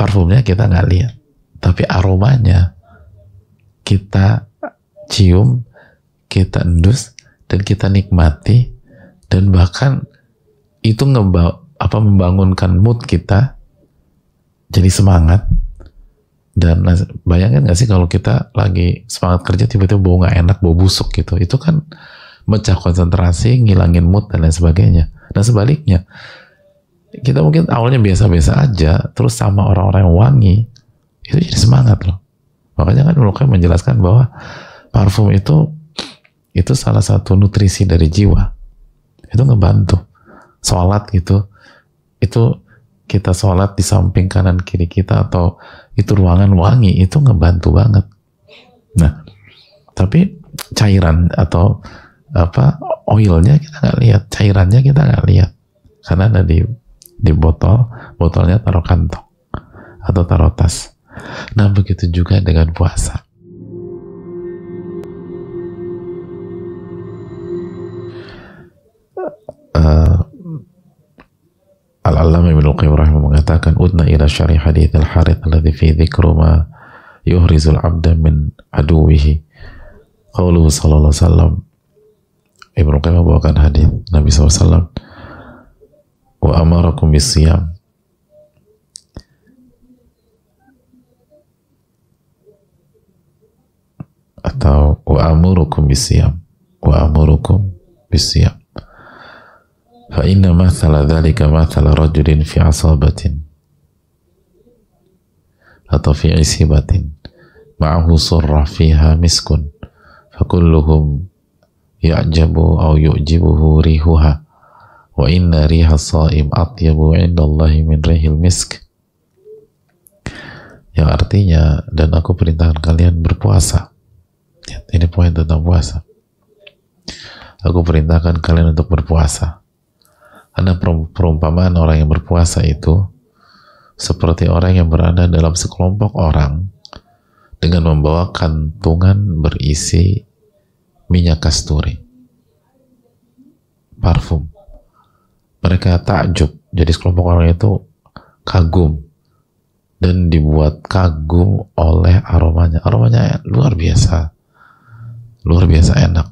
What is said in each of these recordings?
Parfumnya kita nggak lihat, tapi aromanya kita cium, kita endus, dan kita nikmati, dan bahkan itu membangunkan mood kita jadi semangat. Dan bayangin gak sih kalau kita lagi semangat kerja tiba-tiba bau gak enak, bau busuk gitu, itu kan mecah konsentrasi, ngilangin mood dan lain sebagainya. Dan sebaliknya, kita mungkin awalnya biasa-biasa aja, terus sama orang-orang yang wangi, itu jadi semangat loh. Makanya kan Ibnu Qayyim menjelaskan bahwa parfum itu salah satu nutrisi dari jiwa. Itu ngebantu. Sholat gitu, itu kita sholat di samping kanan kiri kita atau itu ruangan wangi, itu ngebantu banget. Nah, tapi cairan atau oilnya kita nggak lihat, cairannya kita nggak lihat karena ada di botolnya taruh kantong atau taruh tas. Nah, begitu juga dengan puasa. Al-Allamah Ibnu Qayyim rahimahullah mengatakan, udna ila syari hadits al-Harith alladhi fi dzikru ma yuhrizul 'abda min aduwihi. Qauluhu sallallahu alaihi wasallam. Ibnu Qayyim membawakan hadis Nabi SAW, wa amarakum bisiyam, atau wa amurukum bisiyam, fa inna mathala dhalika mathala rajulin fi asabatin atau fi isibatin ma'ahu surrah fiha miskun fakulluhum ya'jabu aw yu'jibuhu rihuha wa inna riha saim atyabu indallahi min rihil misk, yang artinya, dan aku perintahkan kalian berpuasa. Ini poin tentang puasa. Aku perintahkan kalian untuk berpuasa. Karena perumpamaan orang yang berpuasa itu seperti orang yang berada dalam sekelompok orang dengan membawa kantungan berisi minyak kasturi, parfum. Mereka takjub, jadi sekelompok orang itu kagum dan dibuat kagum oleh aromanya. Aromanya luar biasa enak.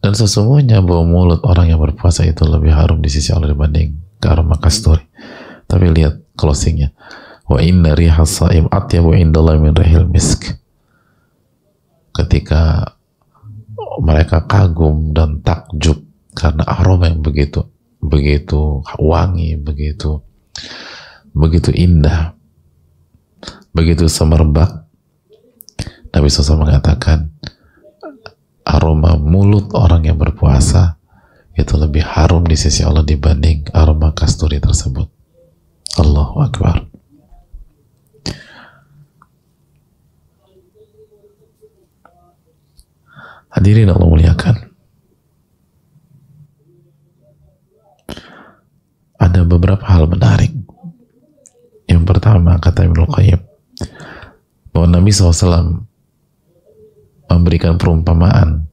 Dan sesungguhnya bau mulut orang yang berpuasa itu lebih harum di sisi Allah dibanding ke aroma kasturi. Tapi lihat closingnya, wa inna riha saim atyabu indallahi min rihil misk. Ketika mereka kagum dan takjub karena aroma yang begitu wangi, begitu indah, begitu semerbak, Nabi SAW mengatakan aroma mulut orang yang berpuasa itu lebih harum di sisi Allah dibanding aroma kasturi tersebut. Allahu Akbar. Hadirin Allah muliakan, ada beberapa hal menarik. Yang pertama, kata Ibnu Qayyim, bahwa Nabi SAW memberikan perumpamaan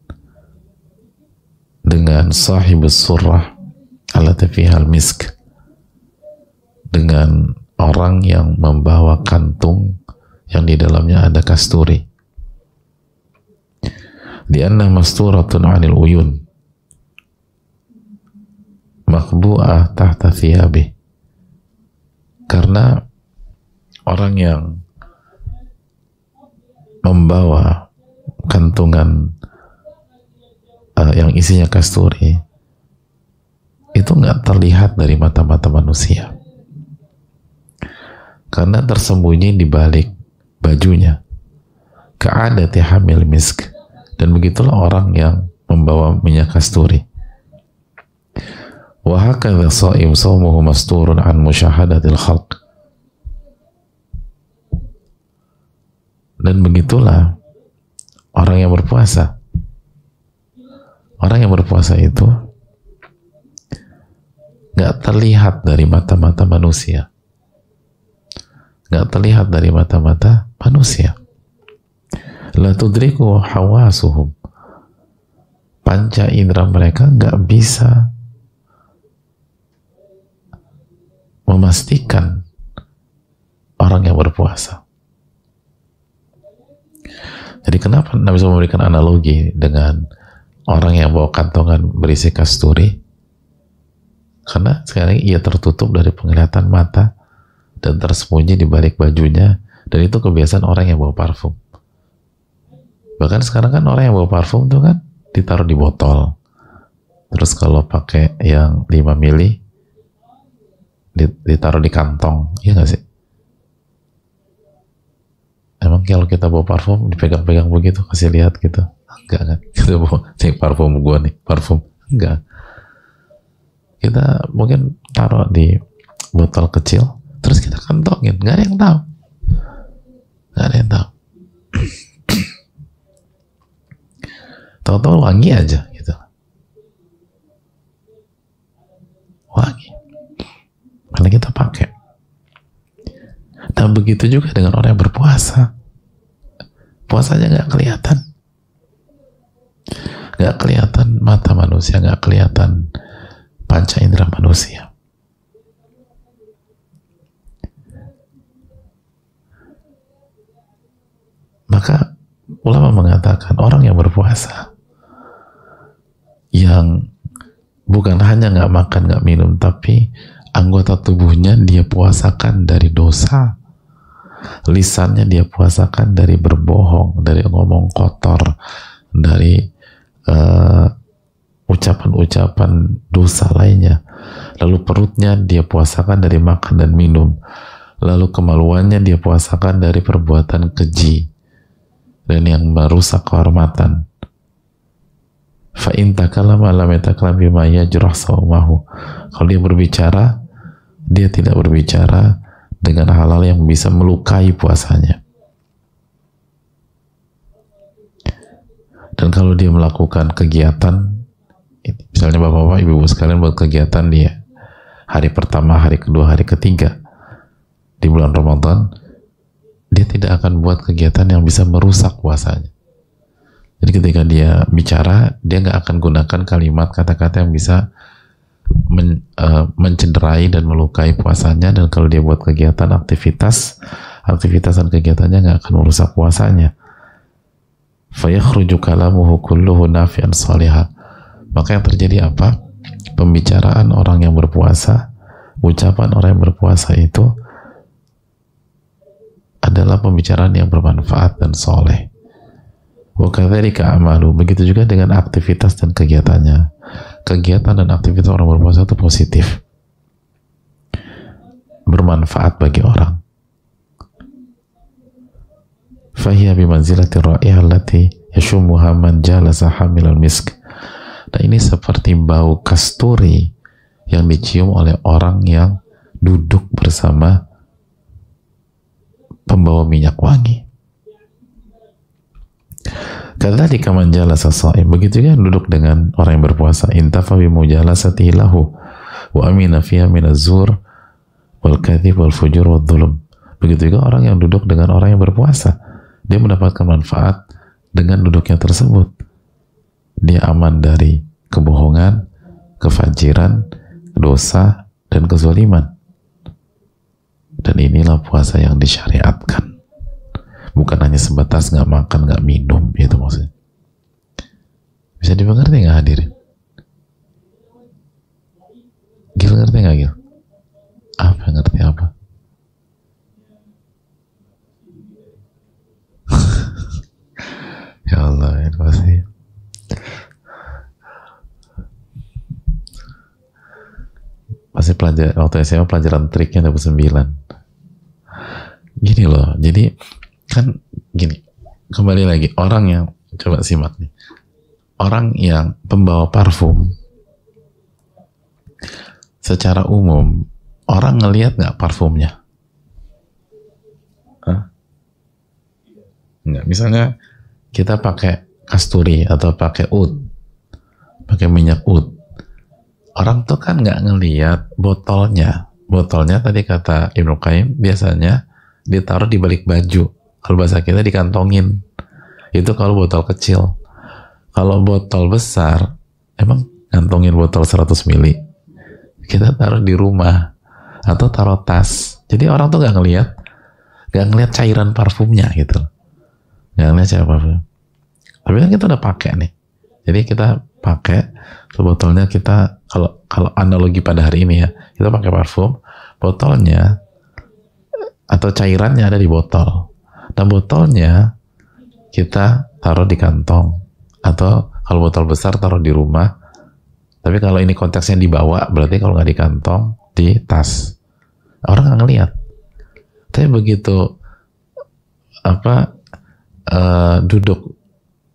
dengan sahibus surrah allati fihal misk, dengan orang yang membawa kantung yang di dalamnya ada kasturi. Lianna masturatun 'anil uyun makbu'ah tahta thiyabih, karena orang yang membawa kantungan yang isinya kasturi itu nggak terlihat dari mata-mata manusia karena tersembunyi di balik bajunya. Ka'adati hamil misk, dan begitulah orang yang membawa minyak kasturi. Wa hakadha sha'im shaumuhu masturun an musyahadatil khalq, dan begitulah orang yang berpuasa. Orang yang berpuasa itu nggak terlihat dari mata-mata manusia, nggak terlihat dari mata-mata manusia. La tudriku hawasuhum, panca indera mereka nggak bisa memastikan orang yang berpuasa. Jadi kenapa Nabi SAW memberikan analogi dengan orang yang bawa kantongan berisi kasturi? Karena sekarang ia tertutup dari penglihatan mata dan tersembunyi di balik bajunya, dan itu kebiasaan orang yang bawa parfum. Bahkan sekarang kan orang yang bawa parfum tuh kan ditaruh di botol. Terus kalau pakai yang 5 mili ditaruh di kantong, iya nggak sih? Emang kalau kita bawa parfum dipegang-pegang begitu, kasih lihat gitu? Enggak kan? Kita bawa, nih parfum gua nih, parfum. Enggak. Kita mungkin taruh di botol kecil, terus kita kantongin, nggak ada yang tahu. Nggak ada yang tahu. Tahu-tahu wangi aja gitu. Wangi. Karena kita pakai. Dan begitu juga dengan orang yang berpuasa. Puasanya nggak kelihatan. Nggak kelihatan mata manusia, nggak kelihatan panca indera manusia. Maka ulama mengatakan orang yang berpuasa, yang bukan hanya nggak makan, nggak minum, tapi anggota tubuhnya dia puasakan dari dosa, lisannya dia puasakan dari berbohong, dari ngomong kotor, dari ucapan-ucapan dosa lainnya, lalu perutnya dia puasakan dari makan dan minum, lalu kemaluannya dia puasakan dari perbuatan keji dan yang merusak kehormatan. Fa in takallama lam yatakallam bima yajrah sawmahu. Kalau dia berbicara, dia tidak berbicara dengan hal-hal yang bisa melukai puasanya. Dan kalau dia melakukan kegiatan, misalnya bapak-bapak, ibu-ibu sekalian buat kegiatan dia hari pertama, hari kedua, hari ketiga di bulan Ramadan, dia tidak akan buat kegiatan yang bisa merusak puasanya. Jadi ketika dia bicara, dia nggak akan gunakan kalimat, kata-kata yang bisa mencederai dan melukai puasanya. Dan kalau dia buat kegiatan, aktivitas dan kegiatannya nggak akan merusak puasanya. Fayakhruju kalamuhu kulluhu nafi'an salihah. Maka yang terjadi apa? Pembicaraan orang yang berpuasa, ucapan orang yang berpuasa itu adalah pembicaraan yang bermanfaat dan soleh. Wa kadzalika amalu. Begitu juga dengan aktivitas dan kegiatannya. Kegiatan dan aktivitas orang berpuasa itu positif, bermanfaat bagi orang. Fahiya bimanzilati ra'ihah allati yashumuha man jalasa hamilal misk. Dan ini seperti bau kasturi yang dicium oleh orang yang duduk bersama pembawa minyak wangi. Kadzalika man jalasa shaim. Begitu juga duduk dengan orang yang berpuasa. Intafa bi mujalasatihi lahu wa amina fiha min az-zur wal kadhib wal fujur wal dhulm. Begitu juga orang yang duduk dengan orang yang berpuasa. Dia mendapatkan manfaat dengan duduknya tersebut. Dia aman dari kebohongan, kefajiran, dosa, dan kezaliman. Dan inilah puasa yang disyariatkan. Bukan hanya sebatas nggak makan, nggak minum, itu maksudnya. Bisa dimengerti nggak hadirin? Gil ngerti nggak Gil? Apa ngerti apa? Ya Allah, itu pasti pelajar waktu SMA pelajaran triknya dapat 9. Gini loh, jadi kan gini, kembali lagi, orang yang coba simak nih, orang yang pembawa parfum, secara umum orang ngelihat nggak parfumnya? Nggak. Misalnya kita pakai kasturi atau pakai oud, pakai minyak oud, orang tuh kan nggak ngelihat botolnya. Botolnya tadi kata Ibnu Qayyim biasanya ditaruh di balik baju. Kalau bahasa kita dikantongin. Itu kalau botol kecil. Kalau botol besar, emang ngantongin botol 100 mili. Kita taruh di rumah. atau taruh tas. Jadi orang tuh nggak ngelihat cairan parfumnya gitu, nggak ngelihat cairan parfum. Tapi kan kita udah pakai nih, jadi kita pakai sebetulnya kita kalau analogi pada hari ini ya, kita pakai parfum, botolnya atau cairannya ada di botol. Nah botolnya kita taruh di kantong, atau kalau botol besar taruh di rumah. Tapi kalau ini konteksnya dibawa, berarti kalau nggak di kantong, di tas. Orang nggak ngelihat. Tapi begitu duduk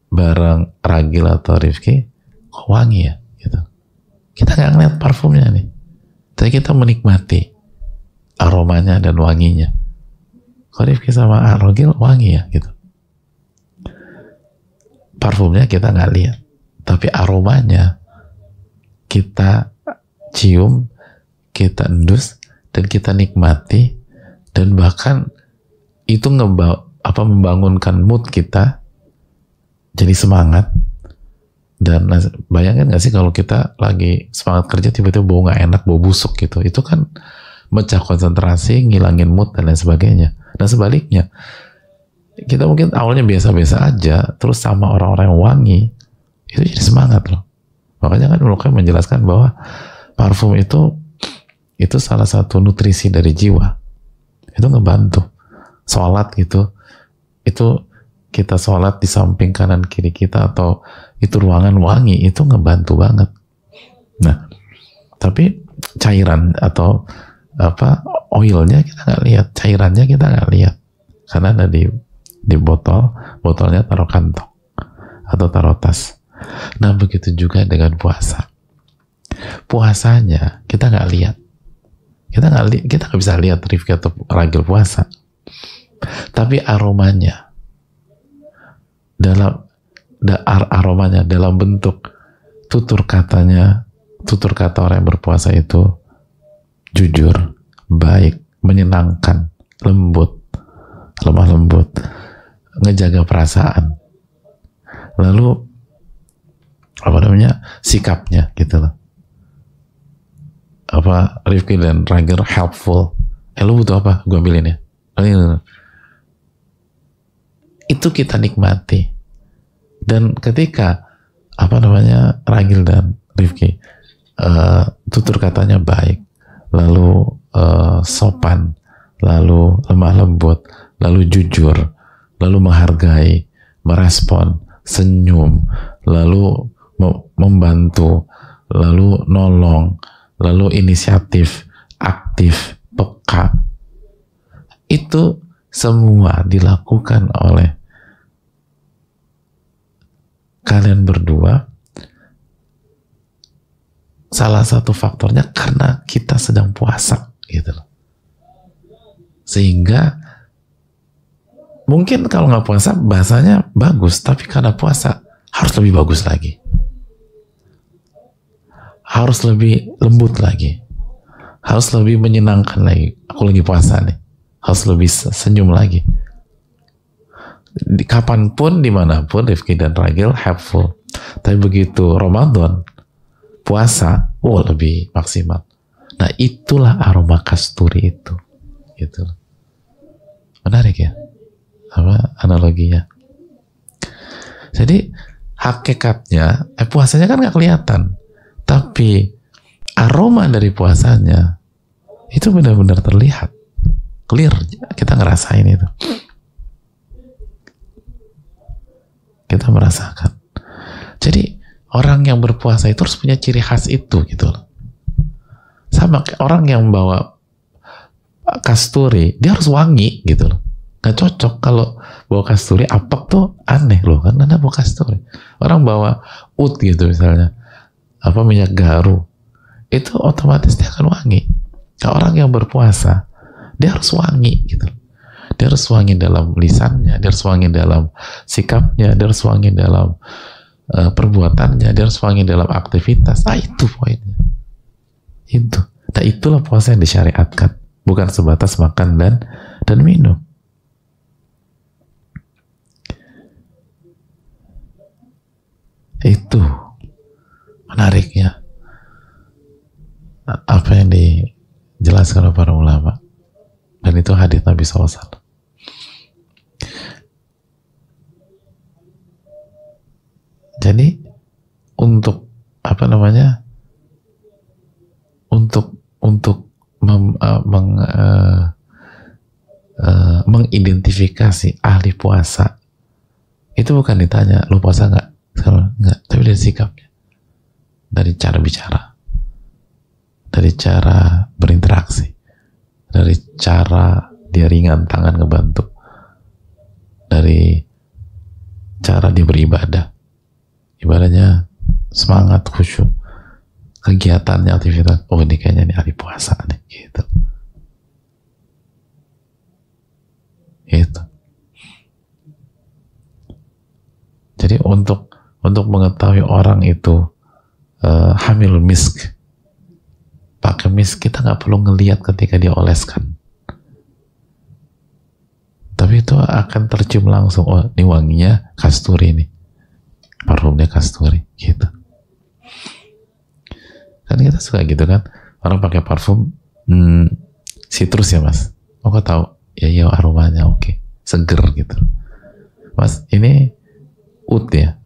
bareng Ragil atau Rifki, kok wangi ya? Gitu. Kita nggak ngelihat parfumnya nih. Tapi kita menikmati aromanya dan wanginya. Kok Rifki sama Ragil wangi ya? Gitu. Parfumnya kita nggak lihat, tapi aromanya kita cium, kita endus, dan kita nikmati, dan bahkan itu membangunkan mood kita jadi semangat. Dan bayangin gak sih kalau kita lagi semangat kerja tiba-tiba bau gak enak, bau busuk gitu, itu kan mecah konsentrasi, ngilangin mood dan lain sebagainya. Dan sebaliknya, kita mungkin awalnya biasa-biasa aja, terus sama orang-orang yang wangi, itu jadi semangat loh. Makanya kan Luqman menjelaskan bahwa parfum itu salah satu nutrisi dari jiwa. Itu ngebantu. Sholat gitu, itu kita sholat di samping kanan kiri kita, atau itu ruangan wangi, itu ngebantu banget. Nah, tapi cairan atau oilnya kita nggak lihat, cairannya kita nggak lihat, karena ada di botolnya taruh kantong atau taruh tas. Nah begitu juga dengan puasa. Puasanya kita nggak lihat, kita nggak bisa lihat Rifki atau Ragil puasa, tapi aromanya dalam bentuk tutur kata orang yang berpuasa itu jujur, baik, menyenangkan, lemah lembut, ngejaga perasaan, lalu sikapnya gitu loh. Rifki dan Ragil helpful. Lu butuh apa? Gue ambilin ya. Itu kita nikmati. Dan ketika Ragil dan Rifki tutur katanya baik, lalu sopan, lalu lemah lembut, lalu jujur, lalu menghargai, merespon, senyum, lalu membantu, lalu nolong, lalu inisiatif, aktif, peka. Itu semua dilakukan oleh kalian berdua. Salah satu faktornya karena kita sedang puasa gitu loh. Sehingga mungkin kalau nggak puasa bahasanya bagus, tapi karena puasa harus lebih bagus lagi, harus lebih lembut lagi, harus lebih menyenangkan lagi. Aku lagi puasa nih, harus lebih senyum lagi. Kapanpun, dimanapun, Rifki dan Ragil helpful. Tapi begitu Ramadan, puasa, lebih maksimal. Nah itulah aroma kasturi itu, gitu. Menarik ya, analoginya. Jadi hakikatnya puasanya kan nggak kelihatan, tapi aroma dari puasanya itu benar-benar terlihat, clear, kita ngerasain itu, kita merasakan. Jadi orang yang berpuasa itu harus punya ciri khas itu gitu loh. Sama kayak orang yang bawa kasturi, dia harus wangi gitu loh. Gak cocok kalau bawa kasturi apek tuh aneh loh, kan Anda bawa kasturi. Orang bawa oud gitu misalnya, minyak garu, itu otomatis dia akan wangi. Kalau orang yang berpuasa, dia harus wangi gitu. Dia harus wangi dalam lisannya, dia harus wangi dalam sikapnya, dia harus wangi dalam perbuatannya, dia harus wangi dalam aktivitas. Nah itu poinnya. Itu. Nah itulah puasa yang disyariatkan, bukan sebatas makan dan minum. Itu menariknya apa yang Jelaskan oleh para ulama. Dan itu hadis Nabi SAW. Jadi untuk apa namanya? Untuk mengidentifikasi ahli puasa itu bukan ditanya lu puasa nggak, nggak, tapi dari sikapnya, dari cara bicara, dari cara berinteraksi, dari cara dia ringan tangan ngebantu, dari cara dia beribadah, ibadahnya semangat, khusyuk, kegiatannya, aktivitas, oh ini kayaknya nih ahli puasa nih, gitu. Gitu. Jadi untuk mengetahui orang itu hamil misk, pakai misk, kita nggak perlu ngelihat ketika dia oleskan, tapi itu akan tercium langsung, oh ini wanginya kasturi nih, parfumnya kasturi, gitu. Kan kita suka gitu kan, orang pakai parfum citrus ya mas, oh kok tahu? Ya iya aromanya oke, seger gitu. Mas ini oud ya,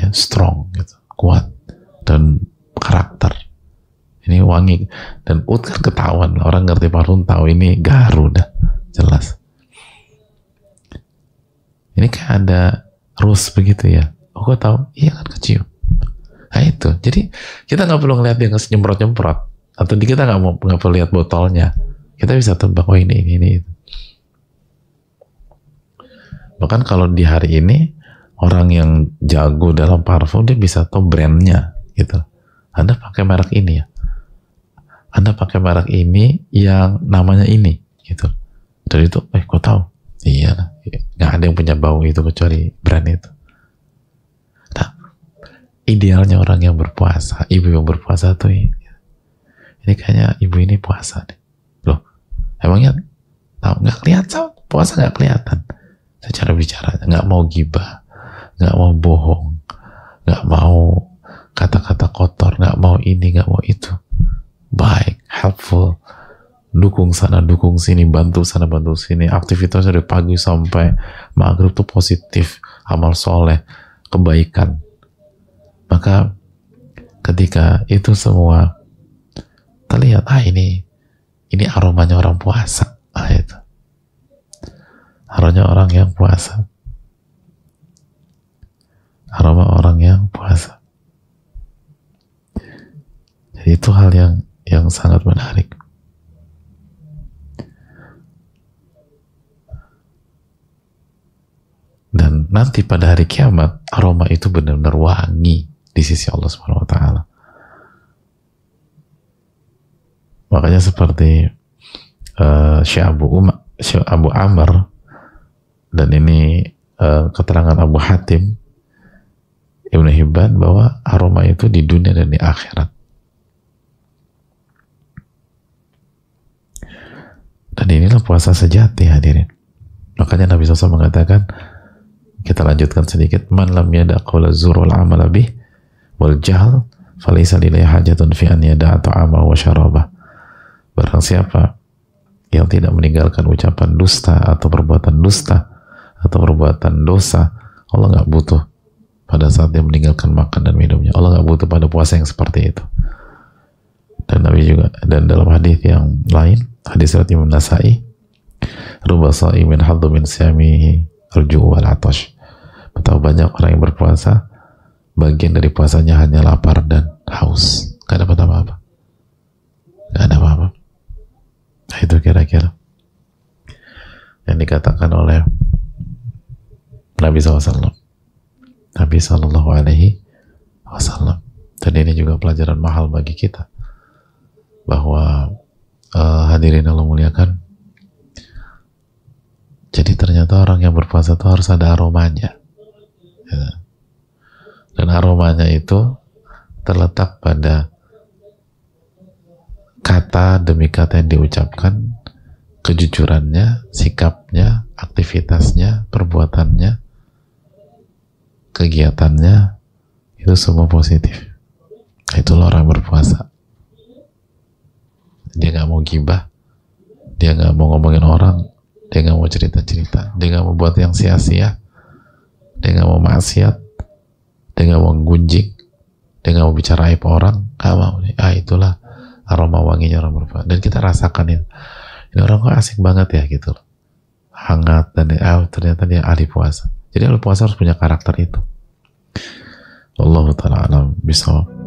strong gitu, kuat dan karakter. Ini wangi, dan oud kan ketahuan, orang ngerti parfum tahu ini garu dah, jelas. Ini kayak ada rose begitu ya, oh kok tahu? Iya kan kecium. Nah itu, jadi kita nggak perlu ngeliat dia nyemprot-nyemprot, atau kita nggak perlu lihat botolnya, kita bisa tebak, oh ini itu. Bahkan kalau di hari ini orang yang jago dalam parfum dia bisa tahu brandnya gitu. Anda pakai merek ini ya, Anda pakai merek ini yang namanya ini gitu. Dari itu, kok tahu? Iya, nggak ada yang punya bau itu kecuali brand itu. Nah, idealnya orang yang berpuasa, ibu yang berpuasa tuh ini kayaknya ibu ini puasa deh. Loh, emangnya tahu? Nggak kelihatan, puasa nggak kelihatan. Secara bicara, nggak mau gibah, nggak mau bohong, nggak mau kata-kata kotor, nggak mau ini, nggak mau itu. Baik, helpful, dukung sana, dukung sini, bantu sana, bantu sini. Aktivitas dari pagi sampai maghrib tuh positif, amal soleh, kebaikan. Maka ketika itu semua terlihat, ini aromanya orang puasa, itu. Aromanya orang yang puasa. Aroma orang yang puasa. Jadi itu hal yang sangat menarik. Dan nanti pada hari kiamat aroma itu benar-benar wangi di sisi Allah Subhanahu wa taala. Makanya seperti Syekh Abu Amr, dan ini keterangan Abu Hatim Ibnu Hibban, bahwa aroma itu di dunia dan di akhirat. Dan inilah puasa sejati, hadirin. Makanya Nabi SAW mengatakan, kita lanjutkan sedikit, man lam yada' qawla zur wal amala bih wal jahl falaysa lillahi hajatun fi an yada'a ta'ama wa syarabah. Barang siapa yang tidak meninggalkan ucapan dusta atau perbuatan dusta atau perbuatan dosa, Allah nggak butuh pada saat dia meninggalkan makan dan minumnya. Allah nggak butuh pada puasa yang seperti itu. Dan Nabi juga, dan dalam hadis yang lain, hadis riwayat Imam Nasa'i, ruba sha'imin haddu min siyamihi arju wal atash. Betapa banyak orang yang berpuasa, bagian dari puasanya hanya lapar dan haus, nggak dapat apa-apa, nggak ada apa-apa. Nah, itu kira-kira yang dikatakan oleh Nabi SAW, Nabi Sallallahu Alaihi Wasallam. Dan ini juga pelajaran mahal bagi kita, bahwa hadirin Allah muliakan, jadi ternyata orang yang berpuasa itu harus ada aromanya, ya. Dan aromanya itu terletak pada kata demi kata yang diucapkan, kejujurannya, sikapnya, aktivitasnya, perbuatannya, kegiatannya, itu semua positif. Itulah orang berpuasa. dia nggak mau gibah, dia nggak mau ngomongin orang, dia nggak mau cerita-cerita, dia nggak mau buat yang sia-sia, dia nggak mau maksiat, dia nggak mau gunjing, dia nggak mau bicara aib orang, nggak mau. Itulah aroma wanginya orang berpuasa. Dan kita rasakan ini orang kok asik banget ya gitu loh, hangat, dan ternyata dia ahli puasa. Jadi ahli puasa harus punya karakter itu. Wallahu ta'ala alam bisawab.